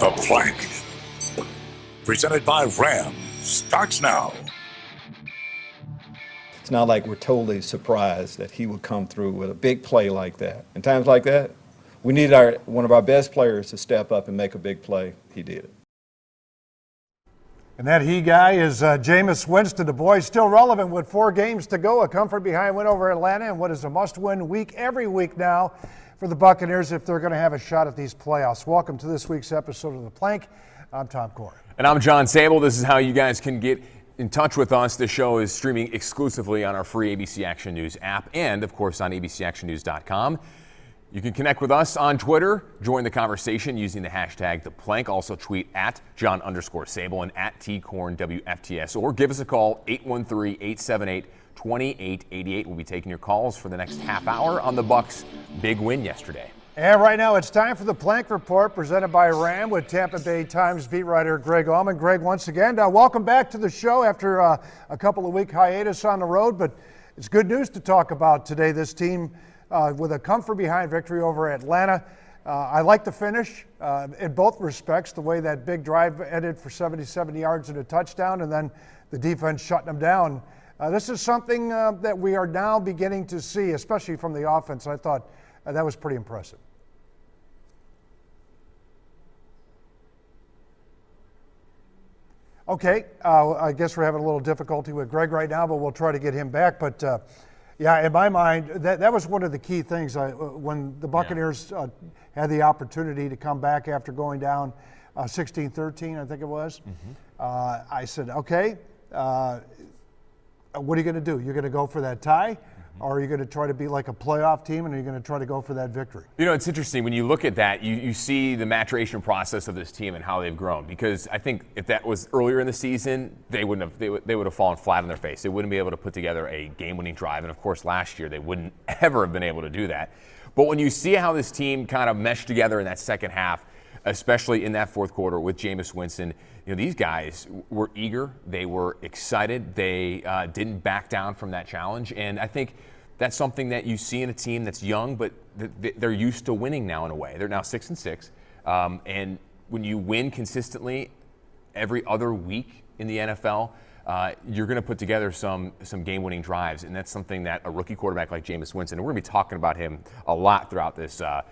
The Plank, presented by Ram, starts now. It's not like we're totally surprised that he would come through with a big play like that. In times like that, we needed one of our best players to step up and make a big play. He did it. And that he guy is Jameis Winston. The boy's still relevant with 4 games to go. A comfort behind win over Atlanta and what is a must-win week every week now for the Buccaneers if they're going to have a shot at these playoffs. Welcome to this week's episode of The Plank. I'm Tom Corey. And I'm John Sable. This is how you guys can get in touch with us. The show is streaming exclusively on our free ABC Action News app and, of course, on abcactionnews.com. You can connect with us on Twitter. Join the conversation using the hashtag #ThePlank. Also tweet at John_Sable and at TCornWFTS. Or give us a call, 813-878-2888. We'll be taking your calls for the next half hour on the Bucs' big win yesterday. And right now it's time for the Plank Report presented by Ram with Tampa Bay Times beat writer Greg Allman. Greg, once again, welcome back to the show after a couple of week hiatus on the road. But it's good news to talk about today. This team with a comfort behind victory over Atlanta. I like the finish in both respects, the way that big drive ended for 77 yards and a touchdown, and then the defense shutting them down. This is something that we are now beginning to see, especially from the offense. I thought that was pretty impressive. Okay, I guess we're having a little difficulty with Greg right now, but we'll try to get him back. But yeah, in my mind, that was one of the key things. When the Buccaneers had the opportunity to come back after going down 16-13, I think it was, I said, okay, what are you going to do? You're going to go for that tie? Or are you going to try to be like a playoff team and are you going to try to go for that victory? You know, it's interesting. When you look at that, you see the maturation process of this team and how they've grown. Because I think if that was earlier in the season, they would have fallen flat on their face. They wouldn't be able to put together a game-winning drive. And, of course, last year they wouldn't ever have been able to do that. But when you see how this team kind of meshed together in that second half, especially in that fourth quarter with Jameis Winston, you know, these guys were eager. They were excited. They didn't back down from that challenge. And I think that's something that you see in a team that's young, but they're used to winning now in a way. They're now 6-6. And when you win consistently every other week in the NFL, you're going to put together some game-winning drives. And that's something that a rookie quarterback like Jameis Winston, and we're going to be talking about him a lot throughout this the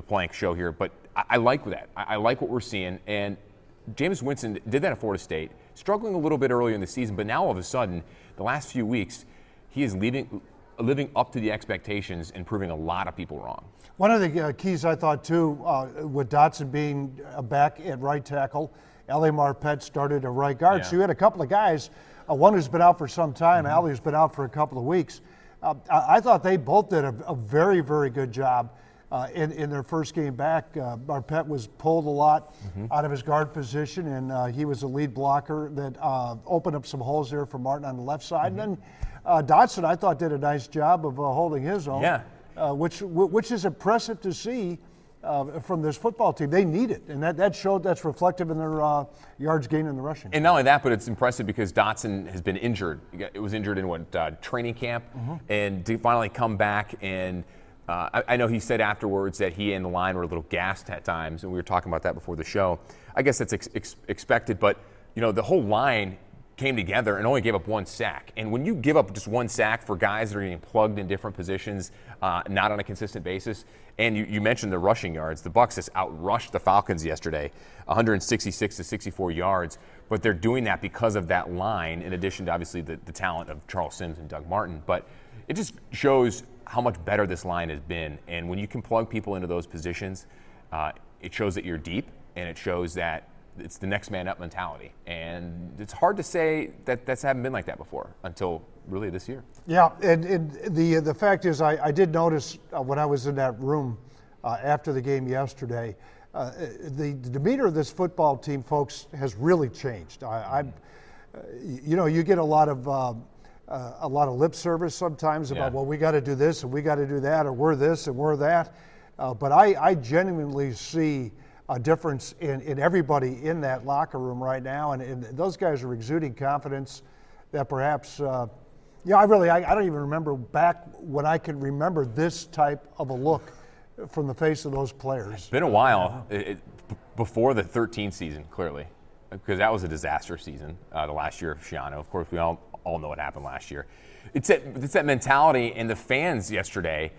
Plank show here, but I like that. I like what we're seeing. And Jameis Winston did that at Florida State, struggling a little bit earlier in the season, but now all of a sudden, the last few weeks, he is living up to the expectations and proving a lot of people wrong. One of the keys I thought, too, with Dotson being back at right tackle, L.A. Marpet started at right guard. Yeah. So you had a couple of guys, one who's been out for some time, Ali who's been out for a couple of weeks. I thought they both did a very, very good job in their first game back. Marpet was pulled a lot out of his guard position, and he was a lead blocker that opened up some holes there for Martin on the left side. And then Dotson, I thought, did a nice job of holding his own, which is impressive to see from this football team. They need it, and that's reflective in their yards gained in the rushing. And not only that, but it's impressive because Dotson has been injured. It was injured in training camp, and to finally come back and I know he said afterwards that he and the line were a little gassed at times, and we were talking about that before the show. I guess that's expected, but you know, the whole line came together and only gave up 1 sack. And when you give up just 1 sack for guys that are getting plugged in different positions, not on a consistent basis, and you mentioned the rushing yards, the Bucs just outrushed the Falcons yesterday, 166 to 64 yards, but they're doing that because of that line, in addition to obviously the talent of Charles Sims and Doug Martin. But it just shows how much better this line has been. And when you can plug people into those positions, it shows that you're deep, and it shows that it's the next man up mentality. And it's hard to say that that's haven't been like that before until really this year. Yeah, and the fact is I did notice when I was in that room after the game yesterday, the demeanor of this football team, folks, has really changed. You get a lot of lip service sometimes about, well, we got to do this and we got to do that, or we're this and we're that. But I genuinely see a difference in everybody in that locker room right now, and those guys are exuding confidence that perhaps, I don't even remember back when I can remember this type of a look from the face of those players. It's been a while. before the 13 season, clearly, because that was a disaster season, the last year of Schiano. Of course, we all know what happened last year. It's that mentality, and the fans yesterday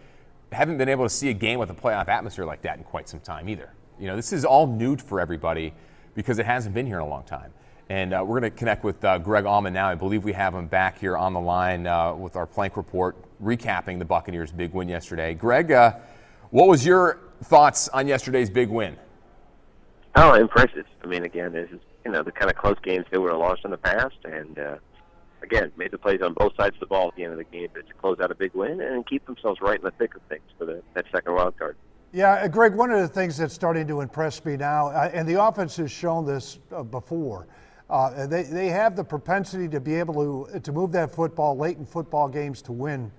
haven't been able to see a game with a playoff atmosphere like that in quite some time either. You know, this is all new for everybody because it hasn't been here in a long time. And we're going to connect with Greg Allman now. I believe we have him back here on the line with our Plank Report, recapping the Buccaneers' big win yesterday. Greg, what was your thoughts on yesterday's big win? Oh, impressive. I mean, again, this is, the kind of close games they would have lost in the past. And, again, made the plays on both sides of the ball at the end of the game to close out a big win and keep themselves right in the thick of things for that second wild card. Yeah, Greg, one of the things that's starting to impress me now, and the offense has shown this before, they have the propensity to be able to move that football late in football games to win.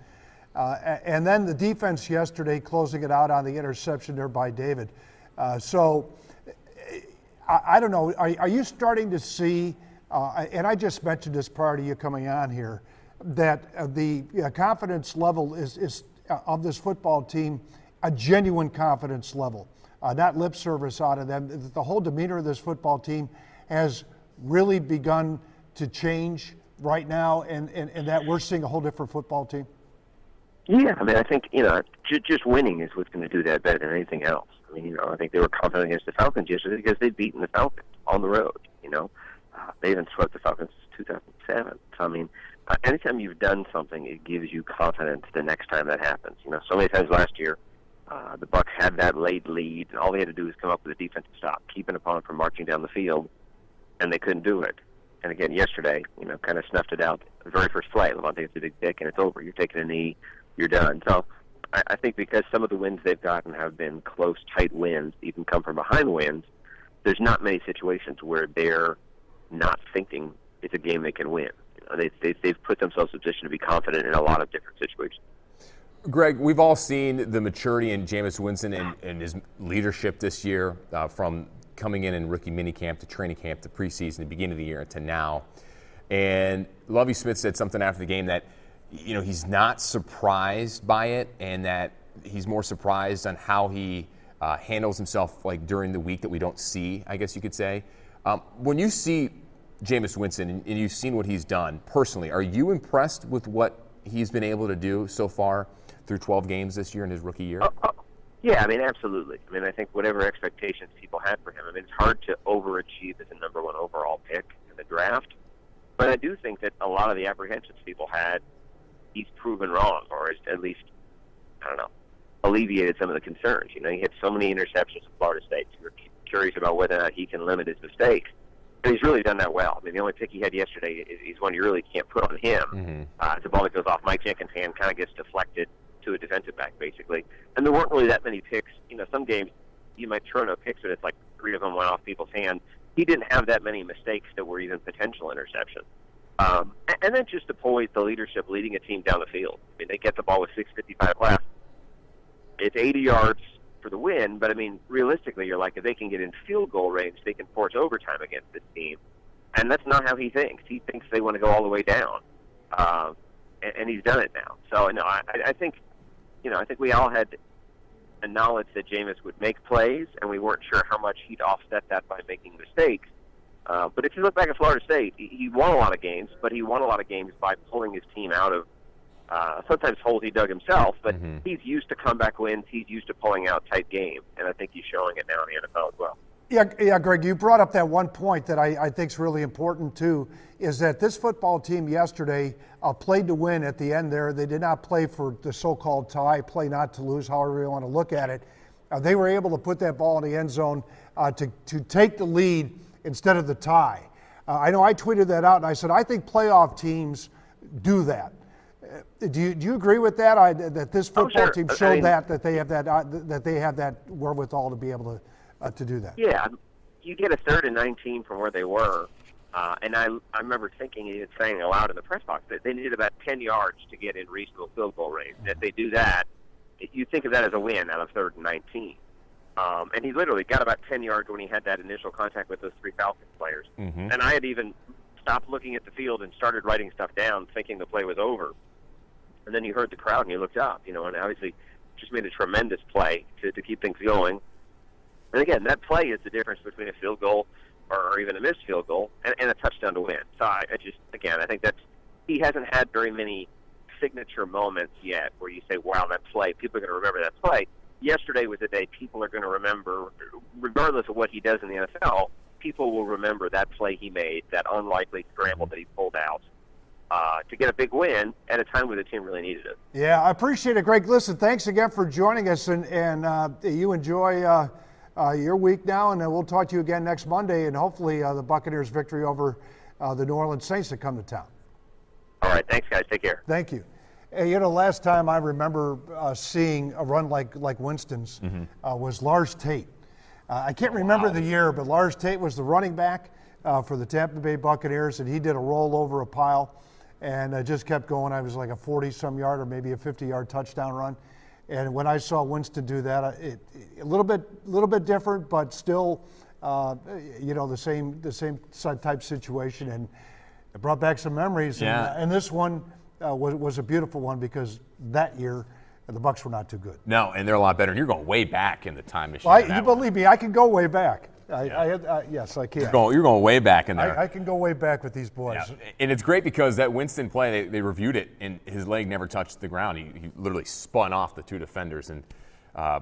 And then the defense yesterday closing it out on the interception there by David. So I don't know, are you starting to see, and I just mentioned this prior to you coming on here, that the confidence level is of this football team a genuine confidence level, not lip service out of them. The whole demeanor of this football team has really begun to change right now, and that we're seeing a whole different football team? Yeah, I mean, I think, just winning is what's going to do that better than anything else. I mean, I think they were confident against the Falcons yesterday because they'd beaten the Falcons on the road, They haven't swept the Falcons since 2007. So, I mean, anytime you've done something, it gives you confidence the next time that happens. So many times last year, the Bucs had that late lead, and all they had to do was come up with a defensive stop, keep an opponent from marching down the field, and they couldn't do it. And again, yesterday, kind of snuffed it out. The very first play, Levante gets a big pick, and it's over. You're taking a knee, you're done. So I think because some of the wins they've gotten have been close, tight wins, even come from behind wins, there's not many situations where they're not thinking it's a game they can win. They've put themselves in a position to be confident in a lot of different situations. Greg, we've all seen the maturity in Jameis Winston and his leadership this year, from coming in rookie minicamp to training camp to preseason, the beginning of the year to now. And Lovie Smith said something after the game that, he's not surprised by it, and that he's more surprised on how he handles himself like during the week that we don't see, I guess you could say. When you see Jameis Winston and you've seen what he's done personally, are you impressed with what he's been able to do so far through 12 games this year in his rookie year? Yeah, I mean, absolutely. I mean, I think whatever expectations people had for him, it's hard to overachieve as a number one overall pick in the draft. But I do think that a lot of the apprehensions people had, he's proven wrong, or at least, alleviated some of the concerns. He had so many interceptions in Florida State. So you're curious about whether or not he can limit his mistakes. And he's really done that well. I mean, the only pick he had yesterday is one you really can't put on him. Mm-hmm. It's a ball that goes off Mike Jenkins' hand, kind of gets deflected to a defensive back, basically. And there weren't really that many picks. Some games you might turn a pick so it's like 3 of them went off people's hands. He didn't have that many mistakes that were even potential interceptions. And then just the poise, the leadership, leading a team down the field. I mean, they get the ball with 6:55 left. It's 80 yards for the win, but, realistically, you're like, if they can get in field goal range, they can force overtime against this team. And that's not how he thinks. He thinks they want to go all the way down. And he's done it now. So, no, I think, I think we all had a knowledge that Jameis would make plays, and we weren't sure how much he'd offset that by making mistakes. But if you look back at Florida State, he won a lot of games, but he won a lot of games by pulling his team out of sometimes holes he dug himself, but he's used to comeback wins. He's used to pulling out tight games, and I think he's showing it now in the NFL as well. Yeah, Greg, you brought up that one point that I think is really important, too, is that this football team yesterday played to win at the end there. They did not play for the so-called tie, play not to lose, however you want to look at it. They were able to put that ball in the end zone to take the lead instead of the tie. I know I tweeted that out, and I said, I think playoff teams do that. Do you agree with that? That this football team showed that they have that wherewithal to be able to do that. Yeah, you get a 3rd and 19 from where they were, and I remember thinking and saying aloud in the press box that they needed about 10 yards to get in reasonable field goal range. And if they do that, you think of that as a win out of 3rd and 19. And he literally got about 10 yards when he had that initial contact with those 3 Falcons players. Mm-hmm. And I had even stopped looking at the field and started writing stuff down, thinking the play was over. And then you heard the crowd and you looked up, and obviously just made a tremendous play to keep things going. And again, that play is the difference between a field goal or even a missed field goal and a touchdown to win. So I think that's he hasn't had very many signature moments yet where you say, wow, that play, people are going to remember that play. Yesterday was a day people are going to remember, regardless of what he does in the NFL, people will remember that play he made, that unlikely scramble that he pulled out to get a big win at a time where the team really needed it. Yeah, I appreciate it, Greg. Listen, thanks again for joining us, and you enjoy your week now, and we'll talk to you again next Monday, and hopefully the Buccaneers' victory over the New Orleans Saints that come to town. All right, thanks, guys. Take care. Thank you. Hey, last time I remember seeing a run like Winston's was Lars Tate. I can't remember the year, but Lars Tate was the running back for the Tampa Bay Buccaneers, and he did a roll over a pile and just kept going. I was like a 40-some yard or maybe a 50-yard touchdown run. And when I saw Winston do that, a little bit different, but still, the same type situation, and it brought back some memories. Yeah. And this one was a beautiful one because that year the Bucs were not too good. No, and they're a lot better. And you're going way back in the time machine. Well, you believe me, I can go way back. Yes, I can. You're going way back in there. I can go way back with these boys. Yeah. And it's great because that Winston play, they reviewed it, and his leg never touched the ground. He literally spun off the two defenders. And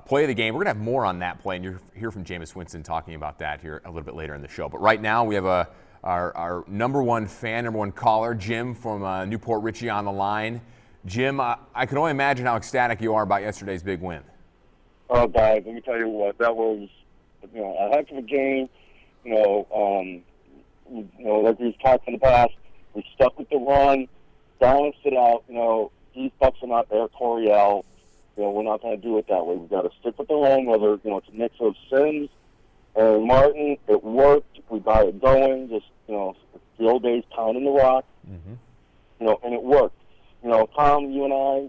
play of the game, we're going to have more on that play, and you'll hear from Jameis Winston talking about that here a little bit later in the show. But right now, we have our number one fan, number one caller, Jim from Newport Richie on the line. Jim, I can only imagine how ecstatic you are about yesterday's big win. Oh, guys, let me tell you what, that was a heck of a game. Like we've talked in the past, we stuck with the run, balanced it out. These Bucs are not Air Coryell. We're not going to do it that way. We've got to stick with the run, whether it's a mix of Sims and Martin. It worked. We got it going. Just the old days pounding the rock. And it worked. Tom, you and I,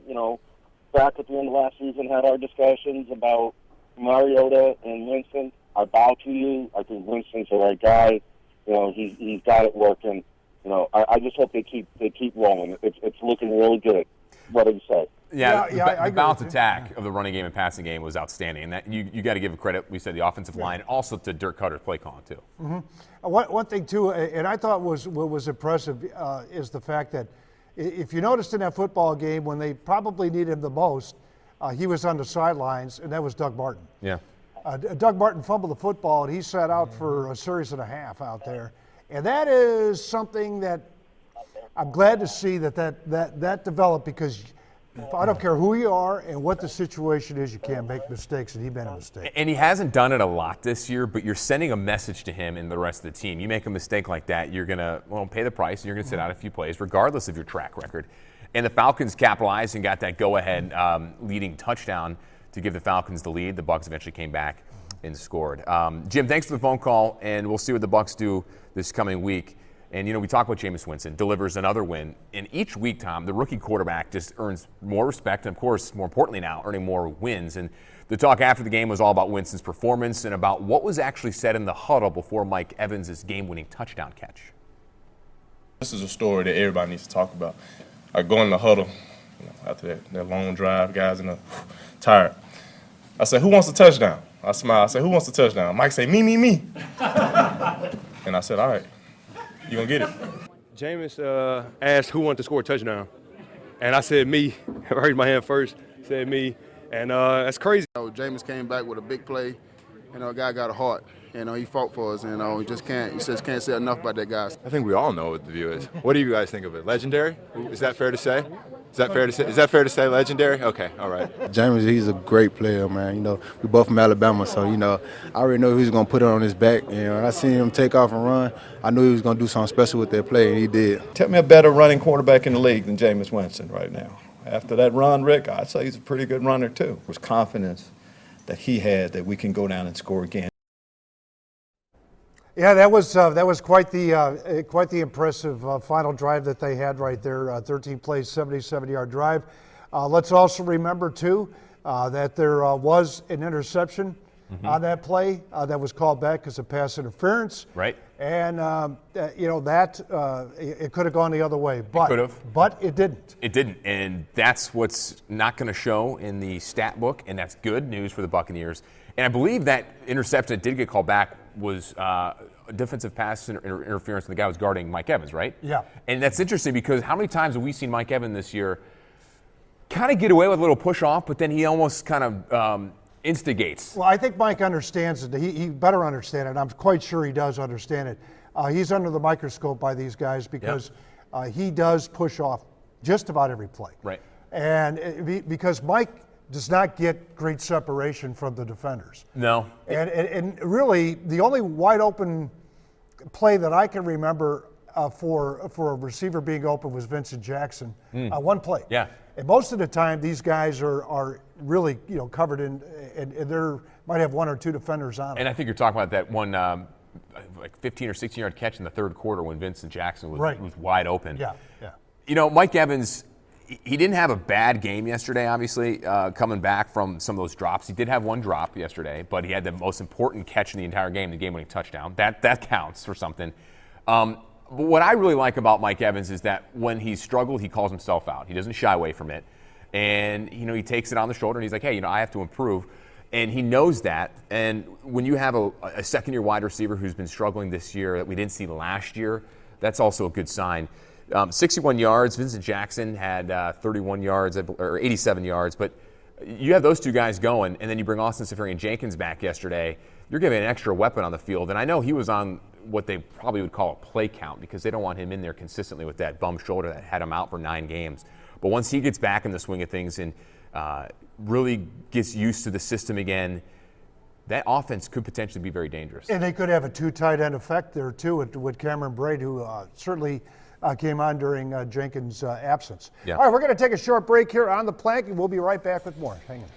back at the end of last season, had our discussions about Mariota and Winston. I bow to you. I think Winston's the right guy. He's got it working. I just hope they keep rolling. It's looking really good. What do you say? Yeah, I the balance attack of the running game and passing game was outstanding. And that you got to give credit, we said, the offensive line, also to Dirk Cutter's play calling, too. One thing, too, and I thought was impressive is the fact that if you noticed in that football game when they probably needed him the most, he was on the sidelines, and that was Doug Martin. Yeah. Doug Martin fumbled the football, and he sat out for a series and a half out there. And that is something that I'm glad to see that developed, because I don't care who you are and what the situation is, you can't make mistakes, and he made a mistake. And he hasn't done it a lot this year, but you're sending a message to him and the rest of the team. You make a mistake like that, you're going to pay the price, and you're going to sit out a few plays, regardless of your track record. And the Falcons capitalized and got that go-ahead leading touchdown to give the Falcons the lead. The Bucs eventually came back and scored. Jim, thanks for the phone call, and we'll see what the Bucs do this coming week. And, we talk about Jameis Winston, delivers another win. And each week, Tom, the rookie quarterback just earns more respect and, of course, more importantly now, earning more wins. And the talk after the game was all about Winston's performance and about what was actually said in the huddle before Mike Evans' game-winning touchdown catch. This is a story that everybody needs to talk about. I go in the huddle after that long drive, guys tired. I say, who wants a touchdown? I smile. I say, who wants a touchdown? Mike say, me. And I said, all right. You gonna get it. Jameis asked who wanted to score a touchdown, and I said me. I raised my hand first, said me, and that's crazy. Jameis came back with a big play. A guy got a heart. He fought for us. He just can't say enough about that guy. I think we all know what the view is. What do you guys think of it? Legendary? Is that fair to say? Is that fair to say legendary? Okay, all right. Jameis, he's a great player, man. We both from Alabama, so I already know he was gonna put it on his back. When I seen him take off and run, I knew he was gonna do something special with that play, and he did. Tell me a better running quarterback in the league than Jameis Winston right now. After that run, Rick, I'd say he's a pretty good runner too. It was confidence that he had that we can go down and score again. Yeah, that was quite the impressive final drive that they had right there. 13 plays, 77-yard drive. Let's also remember too that there was an interception on that play that was called back because of pass interference. Right. And it could have gone the other way, but it didn't. It didn't, and that's what's not going to show in the stat book, and that's good news for the Buccaneers And I believe that interception that did get called back was a defensive pass interference, and the guy was guarding Mike Evans, right? Yeah. And that's interesting because how many times have we seen Mike Evans this year kind of get away with a little push off, but then he almost kind of instigates? Well, I think Mike understands it. He better understand it. I'm quite sure he does understand it. He's under the microscope by these guys because he does push off just about every play. Right. And because Mike does not get great separation from the defenders. No. And really, the only wide open play that I can remember for a receiver being open was Vincent Jackson. One play. Yeah. And most of the time, these guys are really covered in, and they might have one or two defenders on them. And I think you're talking about that one like 15 or 16-yard catch in the third quarter when Vincent Jackson was wide open. Yeah. Mike Evans, he didn't have a bad game yesterday, obviously, coming back from some of those drops. He did have one drop yesterday, but he had the most important catch in the entire game, the game-winning touchdown. That counts for something. But what I really like about Mike Evans is that when he's struggled, he calls himself out. He doesn't shy away from it. And, he takes it on the shoulder and he's like, hey, I have to improve. And he knows that. And when you have a second-year wide receiver who's been struggling this year that we didn't see last year, that's also a good sign. 61 yards. Vincent Jackson had 31 yards or 87 yards. But you have those two guys going, and then you bring Austin Seferian-Jenkins back yesterday. You're giving an extra weapon on the field. And I know he was on what they probably would call a play count because they don't want him in there consistently with that bum shoulder that had him out for 9 games. But once he gets back in the swing of things and really gets used to the system again, that offense could potentially be very dangerous. And they could have a 2 tight end effect there, too, with Cameron Braid, who certainly came on during Jenkins' absence. Yeah. All right, we're going to take a short break here on The Plank, and we'll be right back with more. Hang on.